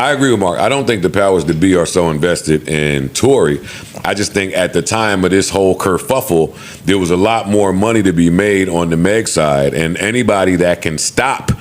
I agree with Mark. I don't think the powers that be are so invested in Tory. I just think at the time of this whole kerfuffle, there was a lot more money to be made on the Meg side, and anybody that can stop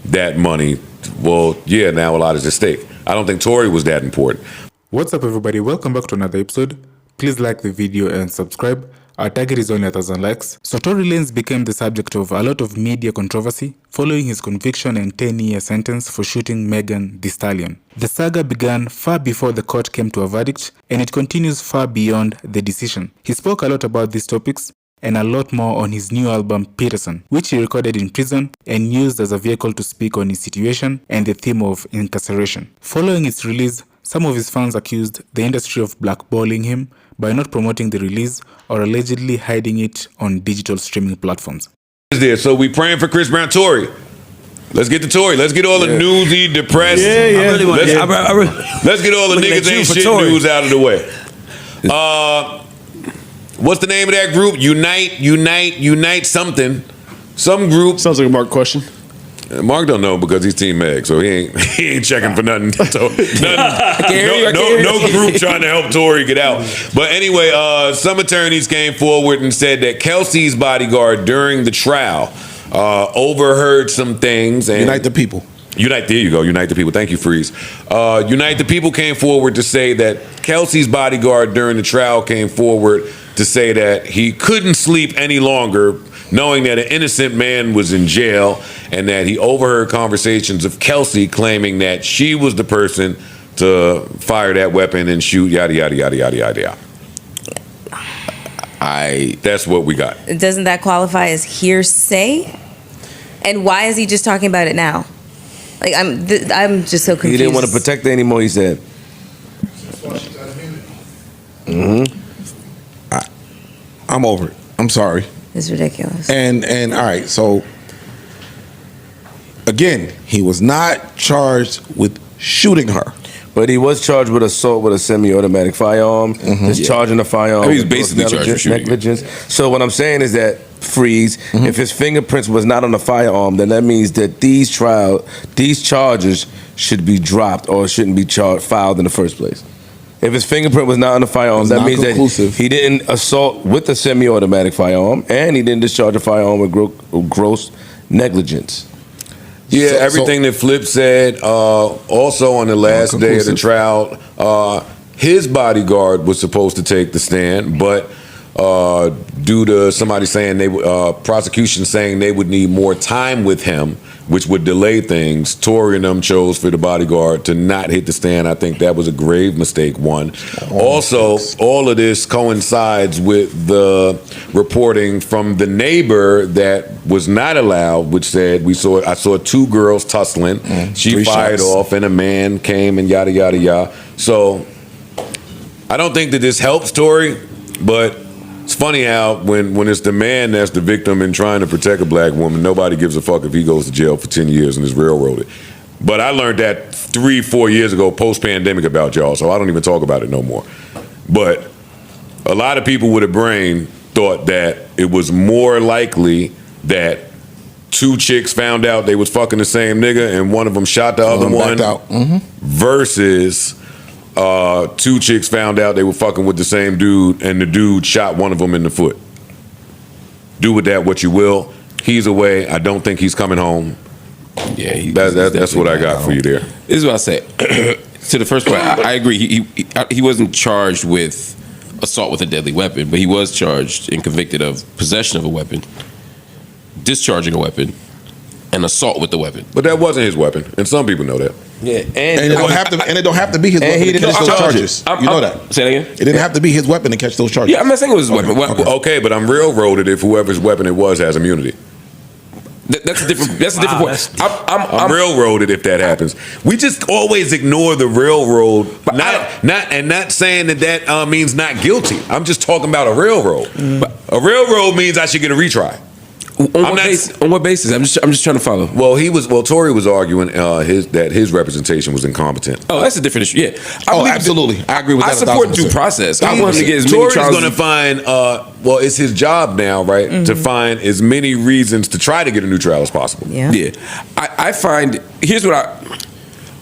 that money, well, yeah, now a lot is at stake. I don't think Tory was that important. What's up, everybody? Welcome back to another episode. Please like the video and subscribe. Our target is only 1,000 likes. So Tory Lanez became the subject of a lot of media controversy following his conviction and 10-year sentence for shooting Megan Thee Stallion. The saga began far before the court came to a verdict, and it continues far beyond the decision. He spoke a lot about these topics and a lot more on his new album Peterson, which he recorded in prison and used as a vehicle to speak on his situation and the theme of incarceration. Following its release, some of his fans accused the industry of blackballing him by not promoting the release or allegedly hiding it on digital streaming platforms. So we praying for Chris Brown. Tory. Let's get to Tory. Let's get all the newsy, depressed. Let's get all the niggas ain't shit news out of the way. What's the name of that group? Unite something. Some group. Sounds like a Mark question. Mark don't know because he's Team Meg, so he ain't checking for nothing. So, no group trying to help Tory get out. But anyway, some attorneys came forward and said that Kelsey's bodyguard during the trial overheard some things. And Unite the people. There you go. Unite the people. Thank you, Freeze. Unite the people came forward to say that Kelsey's bodyguard during the trial came forward to say that he couldn't sleep any longer, knowing that an innocent man was in jail, and that he overheard conversations of Kelsey claiming that she was the person to fire that weapon and shoot, yada, yada, yada, yada, yada. That's what we got. Doesn't that qualify as hearsay? And why is he just talking about it now? Like, I'm just so confused. He didn't want to protect her anymore, he said. I'm over it. I'm sorry. It's ridiculous. And all right, so again, he was not charged with shooting her. But he was charged with assault with a semi-automatic firearm, discharging a firearm. He was basically charged with shooting. Negligence. So what I'm saying is that, Freeze, if his fingerprints was not on the firearm, then that means that these charges should be dropped or shouldn't be filed in the first place. If his fingerprint was not on the firearm, that means that he didn't assault with a semi-automatic firearm, and he didn't discharge a firearm with gross negligence. Yeah, everything that Flip said. Also, on the last day of the trial, his bodyguard was supposed to take the stand, but due to somebody saying prosecution saying they would need more time with him, which would delay things, Tory and them chose for the bodyguard to not hit the stand. I think that was a grave mistake, one. Also, all of this coincides with the reporting from the neighbor that was not allowed, which said I saw two girls tussling. She fired off and a man came and yada, yada, yada. So I don't think that this helps Tory, but it's funny how when it's the man that's the victim and trying to protect a black woman, nobody gives a fuck if he goes to jail for 10 years and is railroaded. But I learned that 3-4 years ago, post-pandemic, about y'all, so I don't even talk about it no more. But a lot of people with a brain thought that it was more likely that two chicks found out they was fucking the same nigga and one of them shot the other one versus two chicks found out they were fucking with the same dude and the dude shot one of them in the foot. Do with that what you will. He's away. I don't think he's coming home. Yeah, that's what I got for you there. This is what I say. To the first point, I agree. He wasn't charged with assault with a deadly weapon, but he was charged and convicted of possession of a weapon, discharging a weapon, and assault with the weapon. But that wasn't his weapon, and some people know that. Yeah, and it don't have to be his weapon to catch those charges. You know that. Say that again. It didn't have to be his weapon to catch those charges. Yeah, I'm not saying it was his weapon. Okay, but I'm railroaded if whoever's weapon it was has immunity. That's a different point. I'm railroaded if that happens. We just always ignore the railroad. Not saying that means not guilty. I'm just talking about a railroad. A railroad means I should get a retry. On what basis? I'm just trying to follow. Well, Tory was arguing that his representation was incompetent. Oh, that's a different issue. Yeah. Absolutely. I agree with that. I support due process. I want him to get as many Tory's trials. going to find. Well, it's his job now, right, to find as many reasons to try to get a new trial as possible. Yeah. I find. Here's what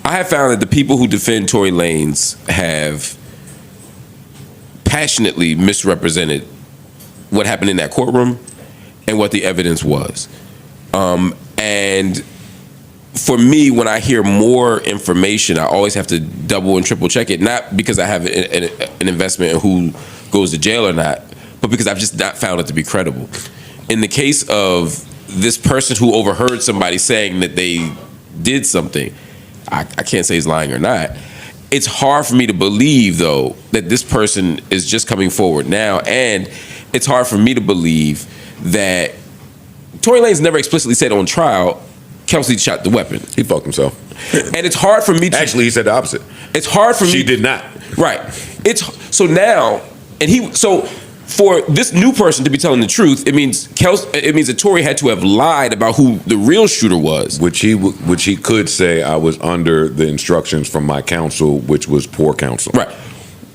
I have found that the people who defend Tory Lanez have passionately misrepresented what happened in that courtroom and what the evidence was. And for me, when I hear more information, I always have to double and triple check it, not because I have an investment in who goes to jail or not, but because I've just not found it to be credible. In the case of this person who overheard somebody saying that they did something, I can't say he's lying or not. It's hard for me to believe, though, that this person is just coming forward now, and it's hard for me to believe that Tory Lanez never explicitly said on trial, Kelsey shot the weapon. He fucked himself. And it's hard for me to... Actually, he said the opposite. It's hard for me... She did not. Right. So now, so for this new person to be telling the truth, it means that Tory had to have lied about who the real shooter was. Which he could say, I was under the instructions from my counsel, which was poor counsel. Right.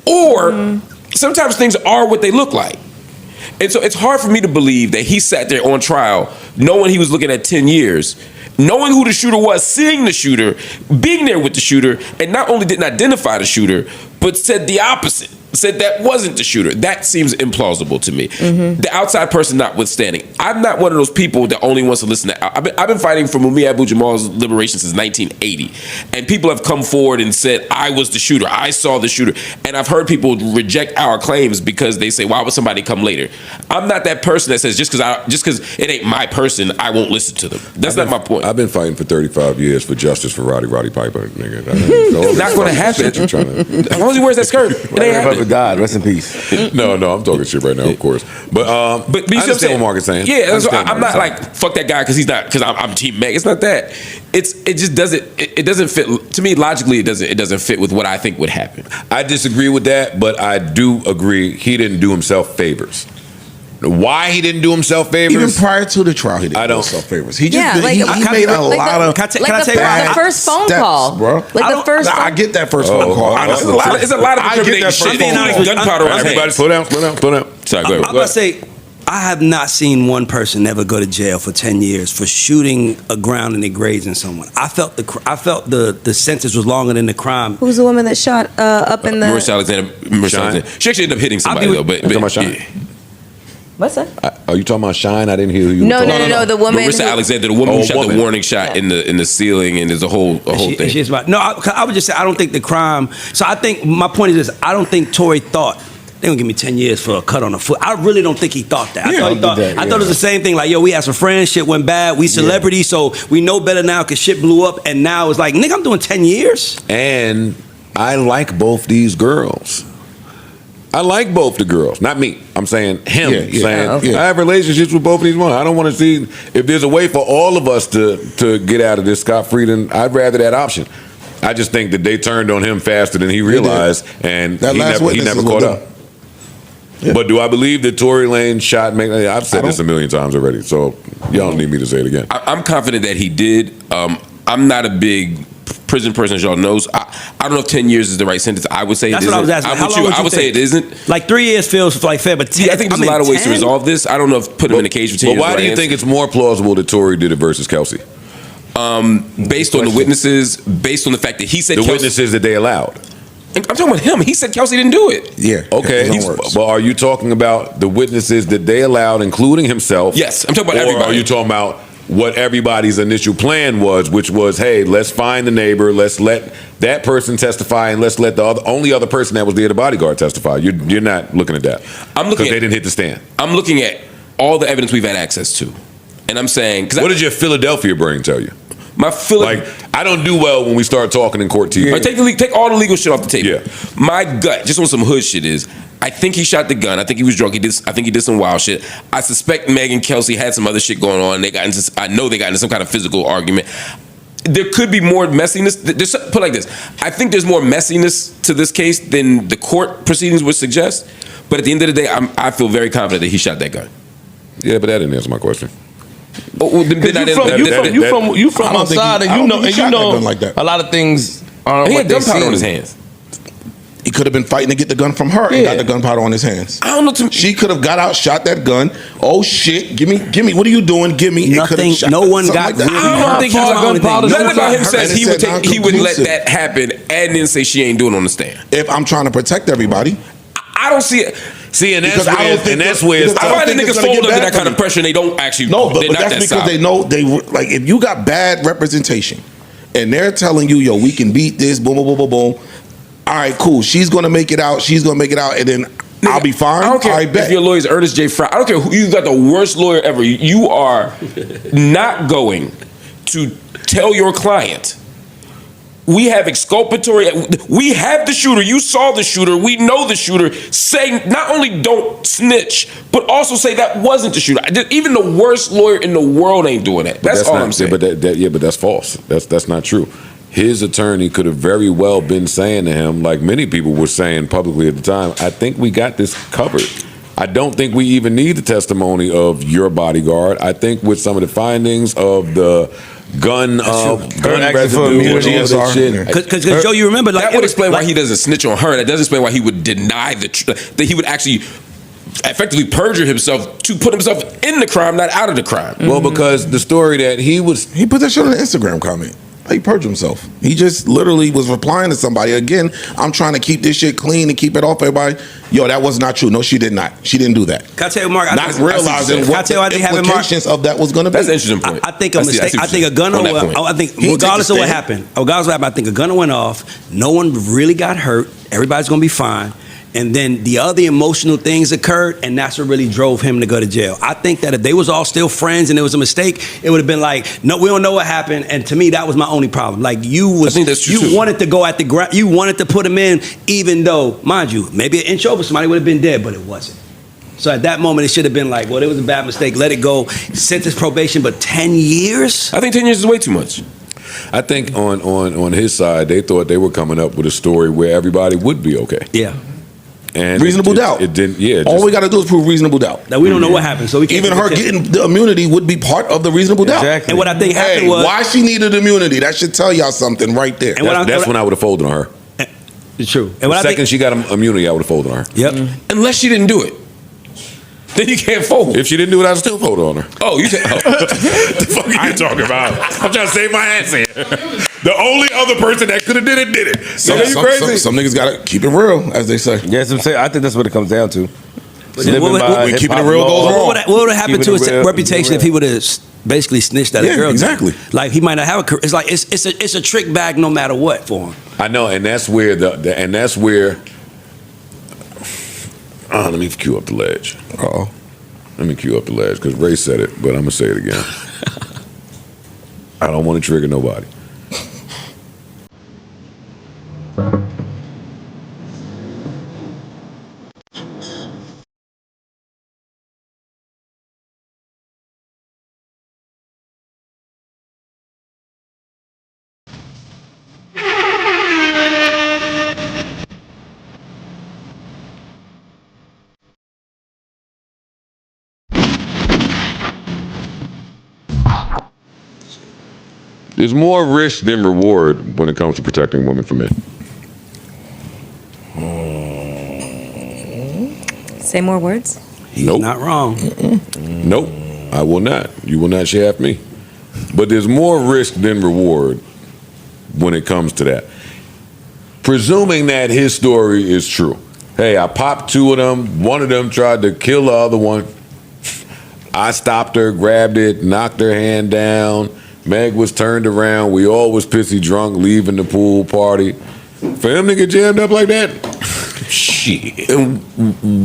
Or sometimes things are what they look like. And so it's hard for me to believe that he sat there on trial knowing he was looking at 10 years, knowing who the shooter was, seeing the shooter, being there with the shooter, and not only didn't identify the shooter, but said the opposite. Said that wasn't the shooter. That seems implausible to me. The outside person notwithstanding. I'm not one of those people that only wants to listen to... I've been fighting for Mumia Abu-Jamal's liberation since 1980. And people have come forward and said, I was the shooter. I saw the shooter. And I've heard people reject our claims because they say, why would somebody come later? I'm not that person that says, just because it ain't my person, I won't listen to them. That's not my point. I've been fighting for 35 years for justice for Roddy Piper, nigga. It's not going to happen. As long as he wears that skirt, it ain't happening. God, rest in peace. No, I'm talking shit right now, of course. But you I understand what Mark is saying. Yeah, I'm not like fuck that guy because I'm Team Meg. It's not that. It just doesn't. It doesn't fit to me logically. It doesn't fit with what I think would happen. I disagree with that, but I do agree he didn't do himself favors. Why he didn't do himself favors? Even prior to the trial, he didn't do himself favors. He just he made a lot of the first phone call, bro. Like the first. I get that first phone call. It's a lot of incriminating shit. Gunpowder on his hands. Slow down. Sorry, go ahead. I'm about to say, I have not seen one person ever go to jail for 10 years for shooting aground and grazing someone. I felt the sentence was longer than the crime. Who's the woman that shot up in the... Marissa Alexander. She actually ended up hitting somebody though. But What's that? Are you talking about Shine? I didn't hear who you No, were talking no. The woman. Marissa Alexander, the woman who shot the warning shot in the ceiling, and there's a whole thing. She's about, no, I would just say I don't think the crime. So I think my point is this: I don't think Tory thought they're gonna give me 10 years for a cut on the foot. I really don't think he thought that. I thought it was the same thing. Like, yo, we had some friends, shit went bad. We celebrities, so we know better now because shit blew up. And now it's like, nigga, I'm doing 10 years. And I like both these girls. I like both the girls, not me. I'm saying him. I have relationships with both of these women. I don't want to see if there's a way for all of us to get out of this scot-free. Then I'd rather that option. I just think that they turned on him faster than he realized, and he never caught up. Yeah. But do I believe that Tory Lanez shot? I've said this a million times already, so y'all don't need me to say it again. I'm confident that he did. I'm not a big prison person, as y'all knows. I don't know if 10 years is the right sentence. I would say that's it isn't. What I was asking. I would say it isn't. Like 3 years feels like fair, but 10. I think there's a lot of ways to resolve this. I don't know if put him in a cage for 10 years. But why do you think it's more plausible that Tory did it versus Kelsey? Based on the witnesses, based on the fact that he said the witnesses that they allowed. I'm talking about him. He said Kelsey didn't do it. Yeah. Okay. But are you talking about the witnesses that they allowed, including himself? Yes. I'm talking about everybody. Or are you talking about what everybody's initial plan was, which was, hey, let's find the neighbor, let's let that person testify, and let's let the only other person that was there, the bodyguard, testify. You're not looking at that. I'm looking because they didn't hit the stand. I'm looking at all the evidence we've had access to, and I'm saying, what did your Philadelphia brain tell you? My I don't do well when we start talking in court TV. Take all the legal shit off the table. Yeah. My gut, just on some hood shit, is I think he shot the gun. I think he was drunk. I think he did some wild shit. I suspect Meg and Kelsey had some other shit going on. I know they got into some kind of physical argument. There could be more messiness. Put it like this: I think there's more messiness to this case than the court proceedings would suggest. But at the end of the day, I feel very confident that he shot that gun. Yeah, but that didn't answer my question. Oh, you from outside, and you know like a lot of things aren't he what had they gunpowder seem. on his hands. He could have been fighting to get the gun from her and got the gunpowder on his hands. I don't know. She could have got out, shot that gun. Oh shit! Give me. What are you doing? Give me. Nothing. No one got. Like that. I don't think he was gunpowder. Nothing about him says he would said he would let non-conclusive. that happen and then say she ain't doing it on the stand. If I'm trying to protect everybody, I don't see it. See, and Because that's I where, don't think and that's that- where it's because I I don't find the think it's niggas gonna fold get under bad that kind for of pressure and they don't actually. no, but they're not that's that because solid. they know like if you got bad representation and they're telling you, yo, we can beat this, boom, boom, boom, boom, boom. All right, cool. She's gonna make it out. She's gonna make it out, and then I'll be fine. I don't care All right, bet. if your lawyer's Ernest J. Fry. I don't care who you got the worst lawyer ever. You are not going to tell your client. We have exculpatory. We have the shooter. You saw the shooter. We know the shooter. Say not only don't snitch, but also say that wasn't the shooter. Even the worst lawyer in the world ain't doing that. That's all not, I'm saying. But but that's false. That's not true. His attorney could have very well been saying to him, like many people were saying publicly at the time, I think we got this covered. I don't think we even need the testimony of your bodyguard. I think with some of the findings of the gun residue and all that shit. Because Joe, you remember like that would explain why he doesn't snitch on her. That doesn't explain why he would deny that he would actually effectively perjure himself to put himself in the crime, not out of the crime. Well, because the story that he put that shit on an Instagram comment. He perjured himself. He just literally was replying to somebody. Again, I'm trying to keep this shit clean and keep it off everybody. Yo, that was not true. No, she did not. She didn't do that. Can I tell you, Mark? Not realizing what the implications of that was going to be. That's an interesting point. I think a mistake. I think a gunner. I think regardless of what happened, I think a gunner went off. No one really got hurt. Everybody's gonna be fine. And then the other emotional things occurred, and that's what really drove him to go to jail. I think that if they was all still friends and it was a mistake, it would have been like, no, we don't know what happened. And to me, that was my only problem. Like I think that's true too. Wanted to go at the ground. You wanted to put him in, even though, mind you, maybe an inch over, somebody would have been dead, but it wasn't. So at that moment, it should have been like, well, it was a bad mistake. Let it go. Sentence probation, but 10 years? I think 10 years is way too much. I think on his side, they thought they were coming up with a story where everybody would be okay. Yeah. And reasonable doubt. It didn't. Yeah. All we got to do is prove reasonable doubt. That we don't know what happened, so we can't even her getting the immunity would be part of the reasonable doubt. Exactly. And what I think happened was why she needed immunity. That should tell y'all something right there. And that's when I would have folded on her. It's true. And The what I second think, she got immunity, I would have folded on her. Yep. Unless she didn't do it. Then you can't fold. If she didn't do it, I'd still fold on her. Oh, you said, The fuck are you talking about? I'm trying to save my ass here. The only other person that could have did it. Some, Are you crazy? some niggas got to keep it real, as they say. Yes, I'm saying. I think that's what it comes down to. Keeping it real goes wrong. what would have happened to his Keeping it real, reputation if he would have basically snitched at a girl? exactly. Like he might not have a career. It's like it's a trick bag no matter what for him. I know, and that's where let me cue up the ledge. Uh-oh. Let me cue up the ledge because Ray said it, but I'm gonna say it again. I don't want to trigger nobody. There's more risk than reward when it comes to protecting women from men. Say more words. He's Nope. not wrong. Nope, I will not. You will not shaft me. But there's more risk than reward when it comes to that. Presuming that his story is true. Hey, I popped two of them. One of them tried to kill the other one. I stopped her, grabbed it, knocked her hand down. Meg was turned around. We all was pissy drunk leaving the pool party. For him to get jammed up like that? shit. And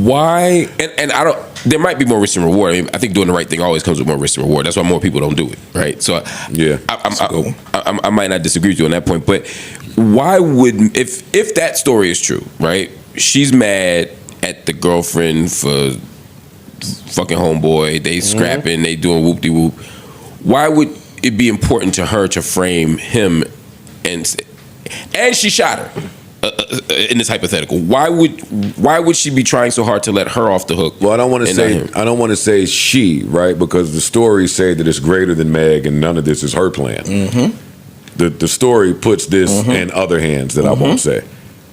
why? And I don't. There might be more risk and reward. I think doing the right thing always comes with more risk and reward. That's why more people don't do it, right? So yeah, I might not disagree with you on that point, but why would if that story is true, right? She's mad at the girlfriend for fucking homeboy. They scrapping. They doing whoop de whoop. Why would it be important to her to frame him and she shot her? In this hypothetical, why would she be trying so hard to let her off the hook? Well, I don't want to say she, right, because the stories say that it's greater than Meg and none of this is her plan. The story puts this in other hands that I won't say.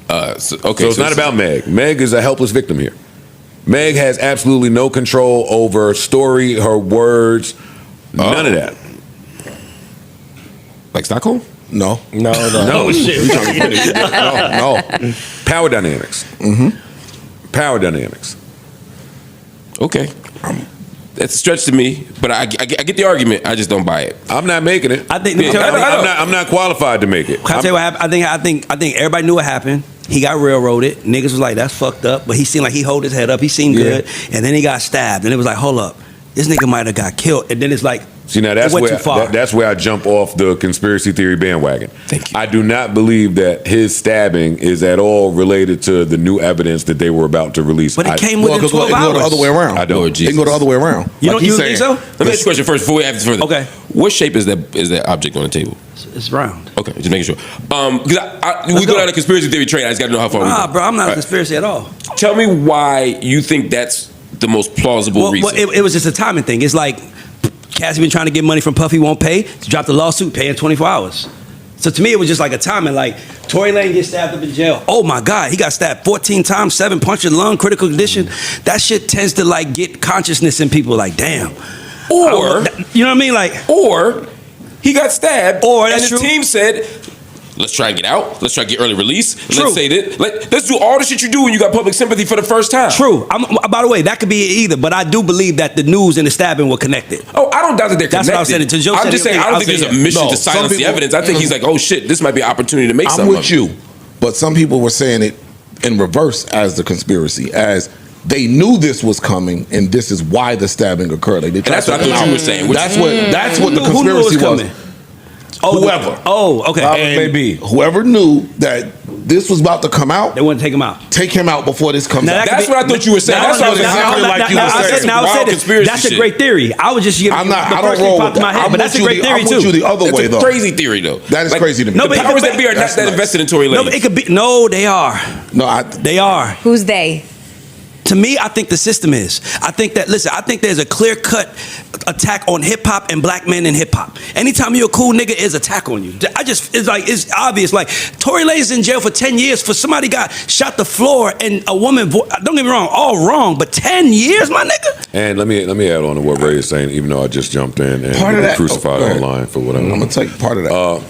So it's not about Meg. Meg is a helpless victim here. Meg has absolutely no control over story, her words, none of that. Like Stockholm? No. No. No shit. No. Power dynamics. Power dynamics. Okay. That's a stretch to me, but I get the argument. I just don't buy it. I'm not making it. I think. I'm not qualified to make it. Can I tell you what happened? I think everybody knew what happened. He got railroaded. Niggas was like, that's fucked up. But he seemed like he hold his head up. He seemed good. And then he got stabbed. And it was like, hold up. This nigga might have got killed. And then it's like, see, now that's where I jump off the conspiracy theory bandwagon. Thank you. I do not believe that his stabbing is at all related to the new evidence that they were about to release. But it came within 12 It can hours. go the other way around. I don't. It can go the other way around. You don't think so? Let me ask you a question first before we have this further. Okay. What shape is that object on the table? It's round. Okay, just making sure. Because we go down the conspiracy theory train. I just got to know how far we go. Bro, I'm not a conspiracy at all. Tell me why you think that's the most plausible reason. Well, it was just a timing thing. It's like Cassie been trying to get money from Puffy, won't pay. Drop the lawsuit, pay in 24 hours. So to me, it was just like a timing. Like Tory Lanez gets stabbed up in jail. Oh my God, he got stabbed 14 times, 7 punches, lung, critical condition. That shit tends to like get consciousness in people. Like damn. Or you know what I mean? Like or he got stabbed. Or and that's his true. team said, let's try and get out. Let's try to get early release. True. Let's say that. Let's do all the shit you do when you got public sympathy for the first time. True. By the way, that could be it either. But I do believe that the news and the stabbing were connected. Oh, I don't doubt that they're That's connected. what I was saying. To Joe I'm said just it, saying, I don't think there's a mission No, to some silence the people- evidence. I think he's like, oh shit, this might be an opportunity to make I'm something. with you, but some people were saying it in reverse as the conspiracy, as they knew this was coming, and this is why the stabbing occurred. Like they tried that's what I to- thought you were saying. That's what the Who knew it was conspiracy was. coming? Oh, Whoever. Oh, okay. And Maybe. whoever knew that this was about to come out, They wouldn't take him out. take him out before this comes Now, out. that could That's be- what I thought you were saying. Now, That's what I was now, exactly now, like now, you now, were I saying. said- now I Wild said it. conspiracy That's a shit. great theory. I was just giving I'm you not. the I first don't thing roll popped with in my that. head, but that's a great theory I'm too. with you the other That's way a though. crazy theory though. That is crazy to me. No, The but powers that be are not That's that nuts. invested in Tory Lanez. No, but it could be. No, they are. No, They are. Who's they? To me, I think the system is. I think that, listen, I think there's a clear-cut attack on hip-hop and black men in hip-hop. Anytime you're a cool nigga, is attack on you. It's obvious. Like, Tory Lanez is in jail for 10 years for somebody got shot the floor and a woman, don't get me wrong, all wrong, but 10 years, my nigga? And let me add on to what Ray is saying, even though I just jumped in and Part of that- crucified go ahead. online for what I'm gonna take part of that.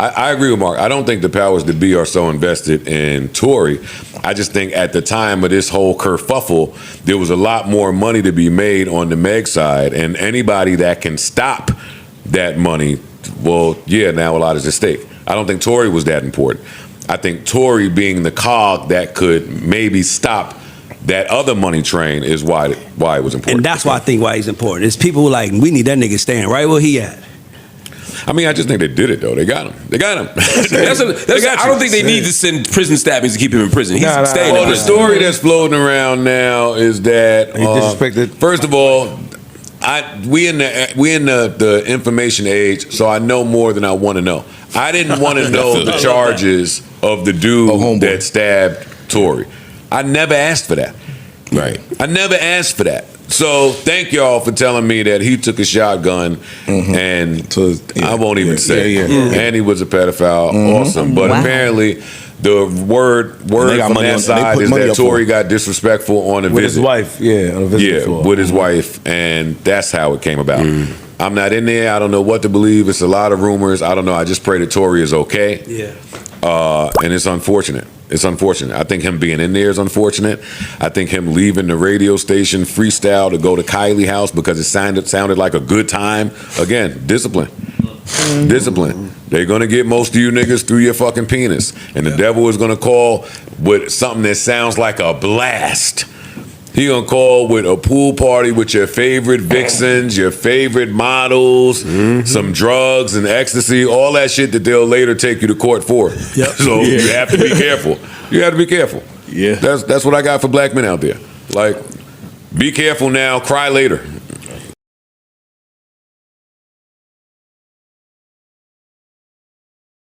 I agree with Mark. I don't think the powers that be are so invested in Tory. I just think at the time of this whole kerfuffle, there was a lot more money to be made on the Meg side, and anybody that can stop that money, well, yeah, now a lot is at stake. I don't think Tory was that important. I think Tory being the cog that could maybe stop that other money train is why it was important. And that's why I think why he's important. It's people who like, we need that nigga staying right where he at. I mean, I just think they did it though. They got him. They got him. I don't think they need to send prison stabbings to keep him in prison. He's staying in Well, the prison. story that's floating around now is that He disrespected. First of all, we in the information age, so I know more than I want to know. I didn't want to know the charges of the dude that stabbed Tory. I never asked for that. Right. I never asked for that. So thank y'all for telling me that he took a shotgun and I won't even say. And he was a pedophile. Awesome. But apparently the word from that side is that Tory got disrespectful on a With visit. his wife, yeah, on a visit before. With his wife, and that's how it came about. I'm not in there. I don't know what to believe. It's a lot of rumors. I don't know. I just pray that Tory is okay. Yeah. And it's unfortunate. It's unfortunate. I think him being in there is unfortunate. I think him leaving the radio station freestyle to go to Kylie house because it sounded like a good time. Again, discipline. Discipline. They're gonna get most of you niggas through your fucking penis. And the devil is gonna call with something that sounds like a blast. He gonna call with a pool party with your favorite vixens, your favorite models, some drugs and ecstasy, all that shit that they'll later take you to court for. So you have to be careful. You have to be careful. Yeah. That's what I got for black men out there. Like, be careful now, cry later.